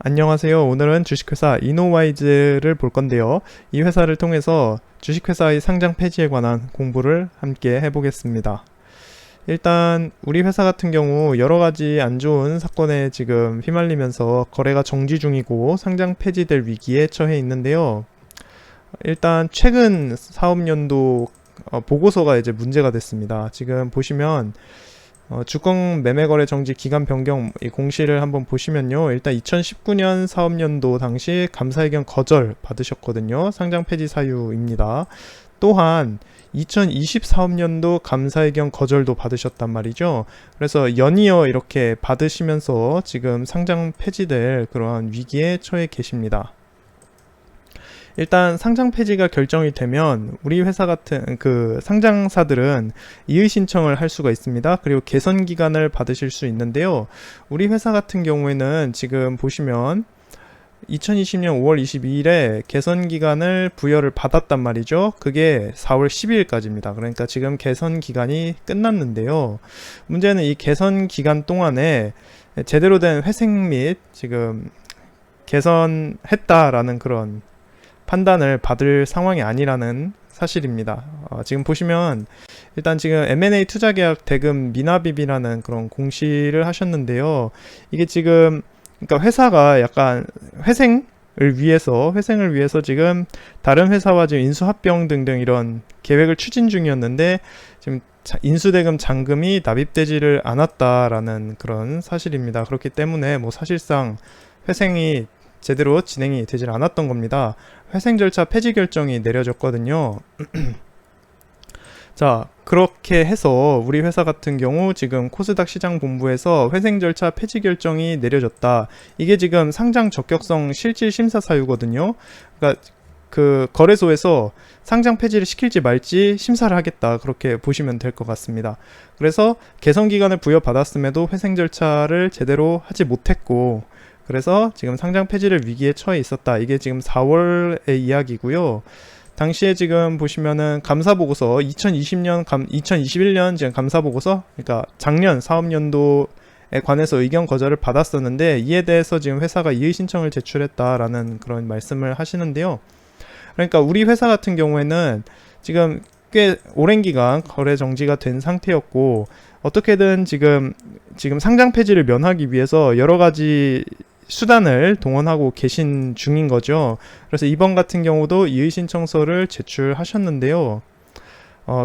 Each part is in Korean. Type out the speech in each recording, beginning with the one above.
안녕하세요. 오늘은 주식회사 이노와이즈를 볼 건데요. 이 회사를 통해서 주식회사의 상장 폐지에 관한 공부를 함께 해보겠습니다. 일단 우리 회사 같은 경우 여러 가지 안 좋은 사건에 지금 휘말리면서 거래가 정지 중이고 상장 폐지될 위기에 처해 있는데요. 일단 최근 사업연도 보고서가 이제 문제가 됐습니다. 지금 보시면 주권 매매거래 정지 기간 변경 이 공시를 한번 보시면요. 일단 2019년 사업연도 당시 감사의견 거절 받으셨거든요. 상장 폐지 사유입니다. 또한 2020 사업연도 감사의견 거절도 받으셨단 말이죠. 그래서 연이어 이렇게 받으시면서 지금 상장 폐지될 그러한 위기에 처해 계십니다. 일단 상장 폐지가 결정이 되면 우리 회사 같은 그 상장사들은 이의 신청을 할 수가 있습니다. 그리고 개선 기간을 받으실 수 있는데요. 우리 회사 같은 경우에는 지금 보시면 2020년 5월 22일에 개선 기간을 부여를 받았단 말이죠. 그게 4월 12일까지입니다. 그러니까 지금 개선 기간이 끝났는데요. 문제는 이 개선 기간 동안에 제대로 된 회생 및 지금 개선했다라는 그런 판단을 받을 상황이 아니라는 사실입니다. 지금 보시면 일단 지금 M&A 투자계약 대금 미납입이라는 그런 공시를 하셨는데요. 이게 지금 그러니까 회사가 약간 회생을 위해서 지금 다른 회사와 지금 인수합병 등등 이런 계획을 추진 중이었는데 지금 인수대금 잔금이 납입되지를 않았다라는 그런 사실입니다. 그렇기 때문에 뭐 사실상 회생이 제대로 진행이 되질 않았던 겁니다. 회생 절차 폐지 결정이 내려졌거든요. 자, 그렇게 해서 우리 회사 같은 경우 지금 코스닥 시장본부에서 회생 절차 폐지 결정이 내려졌다. 이게 지금 상장 적격성 실질 심사 사유거든요. 그러니까 그 거래소에서 상장 폐지를 시킬지 말지 심사를 하겠다. 그렇게 보시면 될 것 같습니다. 그래서 개선 기간을 부여받았음에도 회생 절차를 제대로 하지 못했고 그래서 지금 상장 폐지를 위기에 처해 있었다. 이게 지금 4월의 이야기고요. 당시에 지금 보시면은 감사보고서 2021년 지금 감사보고서 그러니까 작년 사업연도에 관해서 의견 거절을 받았었는데 이에 대해서 지금 회사가 이의 신청을 제출했다라는 그런 말씀을 하시는데요. 그러니까 우리 회사 같은 경우에는 지금 꽤 오랜 기간 거래 정지가 된 상태였고 어떻게든 지금 상장 폐지를 면하기 위해서 여러 가지 수단을 동원하고 계신 중인 거죠. 그래서 이번 같은 경우도 이의 신청서를 제출하셨는데요.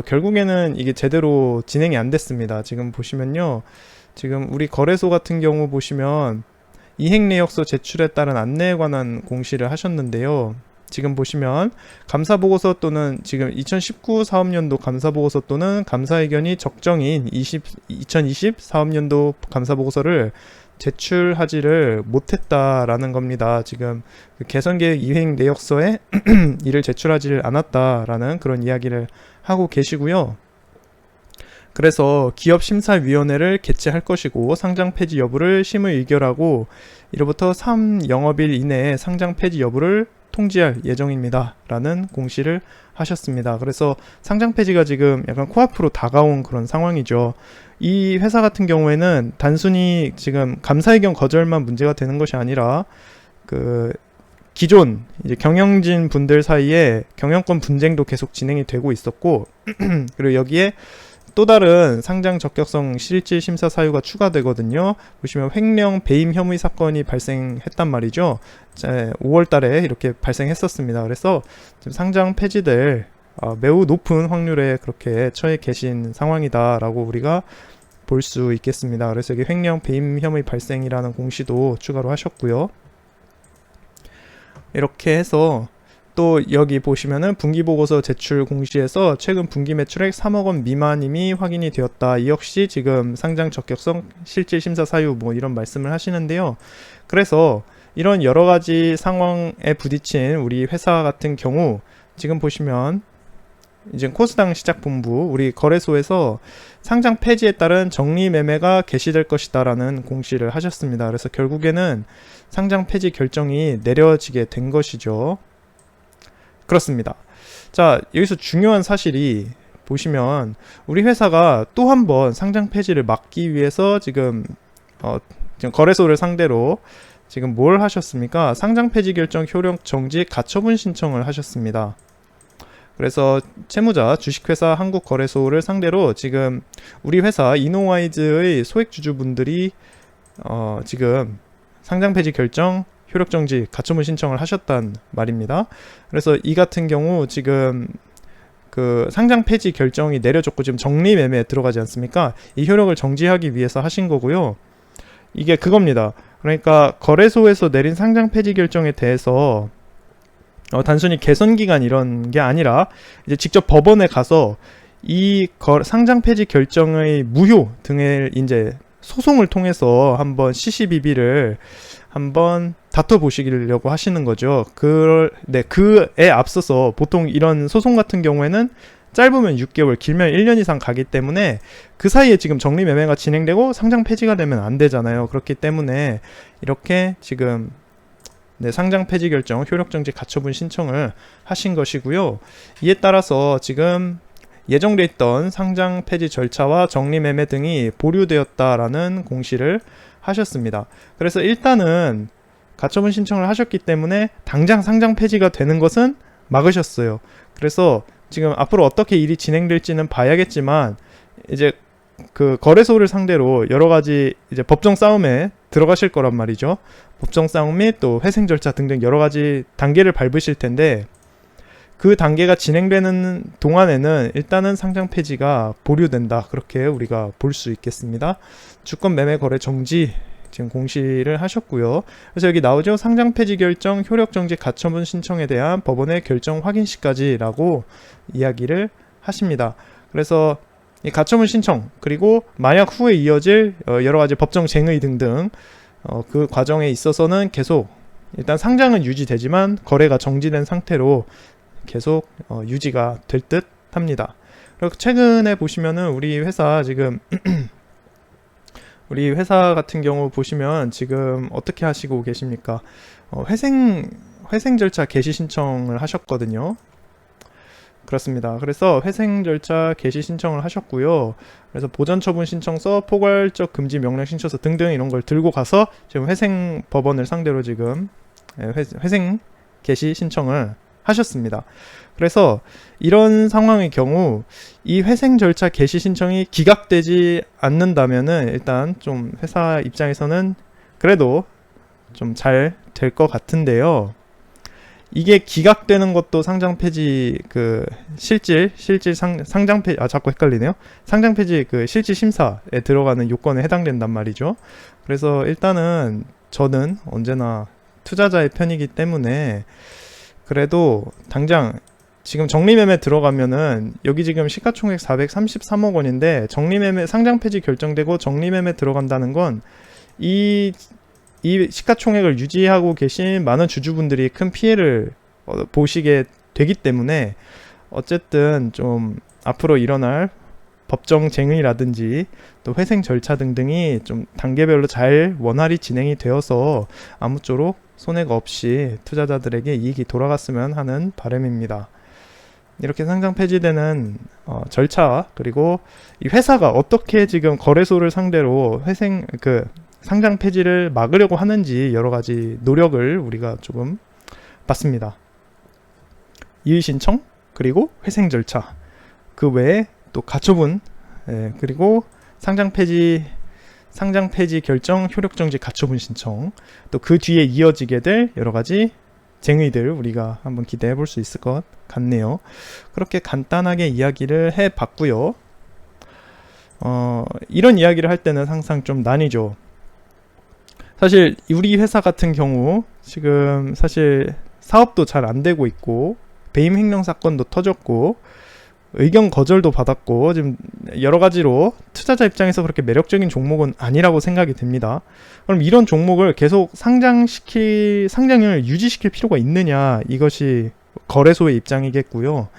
결국에는 이게 제대로 진행이 안 됐습니다. 지금 보시면요. 지금 우리 거래소 같은 경우 보시면 이행 내역서 제출에 따른 안내에 관한 공시를 하셨는데요. 지금 보시면 감사보고서 또는 지금 2019 사업연도 감사보고서 또는 감사의견이 적정인 2020 사업연도 감사보고서를 제출하지를 못했다라는 겁니다. 지금 개선계획 이행 내역서에 이를 제출하지를 않았다라는 그런 이야기를 하고 계시고요. 그래서 기업심사위원회를 개최할 것이고 상장 폐지 여부를 심의 의결하고 이로부터 3영업일 이내에 상장 폐지 여부를 통지할 예정입니다. 라는 공시를 하셨습니다. 그래서 상장 폐지가 지금 약간 코앞으로 다가온 그런 상황이죠. 이 회사 같은 경우에는 단순히 지금 감사의견 거절만 문제가 되는 것이 아니라 그 기존 이제 경영진 분들 사이에 경영권 분쟁도 계속 진행이 되고 있었고 그리고 여기에 또 다른 상장 적격성 실질 심사 사유가 추가되거든요. 보시면 횡령 배임 혐의 사건이 발생했단 말이죠. 5월 달에 이렇게 발생했었습니다. 그래서 지금 상장 폐지될 매우 높은 확률에 그렇게 처해 계신 상황이다라고 우리가 볼 수 있겠습니다. 그래서 여기 횡령 배임 혐의 발생이라는 공시도 추가로 하셨고요. 이렇게 해서 또 여기 보시면은 분기보고서 제출 공시에서 최근 분기 매출액 3억 원 미만임이 확인이 되었다. 이 역시 지금 상장 적격성 실질 심사 사유 뭐 이런 말씀을 하시는데요. 그래서 이런 여러 가지 상황에 부딪힌 우리 회사 같은 경우 지금 보시면 이제 코스닥 시작본부 우리 거래소에서 상장 폐지에 따른 정리 매매가 개시될 것이다 라는 공시를 하셨습니다. 그래서 결국에는 상장 폐지 결정이 내려지게 된 것이죠. 그렇습니다. 자, 여기서 중요한 사실이 보시면 우리 회사가 또 한 번 상장 폐지를 막기 위해서 지금 거래소를 상대로 지금 뭘 하셨습니까? 상장 폐지 결정 효력 정지 가처분 신청을 하셨습니다. 그래서 채무자 주식회사 한국거래소를 상대로 지금 우리 회사 이노와이즈의 소액주주분들이 지금 상장 폐지 결정 효력 정지 가처분 신청을 하셨단 말입니다. 그래서 이 같은 경우 지금 그 상장 폐지 결정이 내려졌고 지금 정리매매에 들어가지 않습니까? 이 효력을 정지하기 위해서 하신 거고요. 이게 그겁니다. 그러니까 거래소에서 내린 상장 폐지 결정에 대해서 단순히 개선기간 이런 게 아니라 이제 직접 법원에 가서 이 상장 폐지 결정의 무효 등을 이제 소송을 통해서 한번 CCBB를 한번 다퉈보시려고 하시는 거죠. 그에 앞서서 보통 이런 소송 같은 경우에는 짧으면 6개월, 길면 1년 이상 가기 때문에 그 사이에 지금 정리매매가 진행되고 상장 폐지가 되면 안 되잖아요. 그렇기 때문에 이렇게 지금 상장 폐지 결정 효력정지 가처분 신청을 하신 것이고요. 이에 따라서 지금 예정돼 있던 상장 폐지 절차와 정리매매 등이 보류되었다라는 공시를 하셨습니다. 그래서 일단은 가처분 신청을 하셨기 때문에 당장 상장 폐지가 되는 것은 막으셨어요. 그래서 지금 앞으로 어떻게 일이 진행될지는 봐야겠지만 이제 그 거래소를 상대로 여러 가지 이제 법정 싸움에 들어가실 거란 말이죠. 법정 싸움 및 또 회생 절차 등등 여러 가지 단계를 밟으실 텐데 그 단계가 진행되는 동안에는 일단은 상장 폐지가 보류된다. 그렇게 우리가 볼 수 있겠습니다. 주권 매매 거래 정지 지금 공시를 하셨고요. 그래서 여기 나오죠. 상장 폐지 결정 효력 정지 가처분 신청에 대한 법원의 결정 확인 시까지라고 이야기를 하십니다. 그래서 이 가처분 신청 그리고 만약 후에 이어질 여러 가지 법정 쟁의 등등 그 과정에 있어서는 계속 일단 상장은 유지되지만 거래가 정지된 상태로 계속 유지가 될 듯 합니다. 그리고 최근에 보시면은 우리 회사 지금 우리 회사 같은 경우 보시면 지금 어떻게 하시고 계십니까? 회생 절차 개시 신청을 하셨거든요. 그렇습니다. 그래서 회생 절차 개시 신청을 하셨고요. 그래서 보전 처분 신청서, 포괄적 금지 명령 신청서 등등 이런 걸 들고 가서 지금 회생 법원을 상대로 지금 회생 개시 신청을 하셨습니다. 그래서 이런 상황의 경우 이 회생 절차 개시 신청이 기각되지 않는다면은 일단 좀 회사 입장에서는 그래도 좀 잘 될 것 같은데요. 이게 기각되는 것도 상장 폐지 그 실질 상장 폐지 자꾸 헷갈리네요. 상장 폐지 그 실질 심사에 들어가는 요건에 해당된단 말이죠. 그래서 일단은 저는 언제나 투자자의 편이기 때문에 그래도 당장 지금 정리매매 들어가면은 여기 지금 시가총액 433억 원인데 정리매매 상장 폐지 결정되고 정리매매 들어간다는 건 이 시가총액을 유지하고 계신 많은 주주분들이 큰 피해를 보시게 되기 때문에 어쨌든 좀 앞으로 일어날 법정 쟁의라든지 또 회생 절차 등등이 좀 단계별로 잘 원활히 진행이 되어서 아무쪼록 손해가 없이 투자자들에게 이익이 돌아갔으면 하는 바람입니다. 이렇게 상장 폐지되는 절차 그리고 이 회사가 어떻게 지금 거래소를 상대로 상장 폐지를 막으려고 하는지 여러 가지 노력을 우리가 조금 봤습니다. 이의 신청 그리고 회생 절차 그 외에 또 가처분 그리고 상장 폐지 결정 효력 정지 가처분 신청 또 그 뒤에 이어지게 될 여러 가지 쟁의들 우리가 한번 기대해 볼 수 있을 것 같네요. 그렇게 간단하게 이야기를 해 봤고요. 이런 이야기를 할 때는 항상 좀 나뉘죠. 사실 우리 회사 같은 경우 지금 사실 사업도 잘 안 되고 있고 배임 횡령 사건도 터졌고 의견 거절도 받았고 지금 여러 가지로 투자자 입장에서 그렇게 매력적인 종목은 아니라고 생각이 됩니다. 그럼 이런 종목을 계속 상장을 유지시킬 필요가 있느냐 이것이 거래소의 입장이겠고요.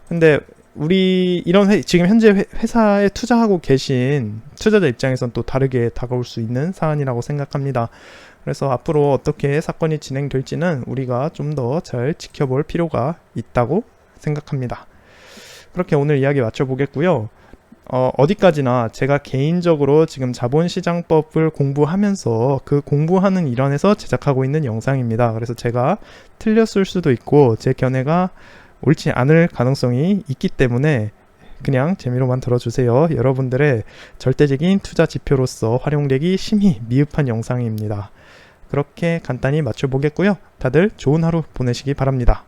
근데 우리 지금 현재 회사에 투자하고 계신 투자자 입장에선 또 다르게 다가올 수 있는 사안이라고 생각합니다. 그래서 앞으로 어떻게 사건이 진행될지는 우리가 좀 더 잘 지켜볼 필요가 있다고 생각합니다. 그렇게 오늘 이야기 마쳐보겠고요. 어디까지나 제가 개인적으로 지금 자본시장법을 공부하면서 그 공부하는 일환에서 제작하고 있는 영상입니다. 그래서 제가 틀렸을 수도 있고 제 견해가 옳지 않을 가능성이 있기 때문에 그냥 재미로만 들어주세요. 여러분들의 절대적인 투자 지표로서 활용되기 심히 미흡한 영상입니다. 그렇게 간단히 맞춰보겠고요. 다들 좋은 하루 보내시기 바랍니다.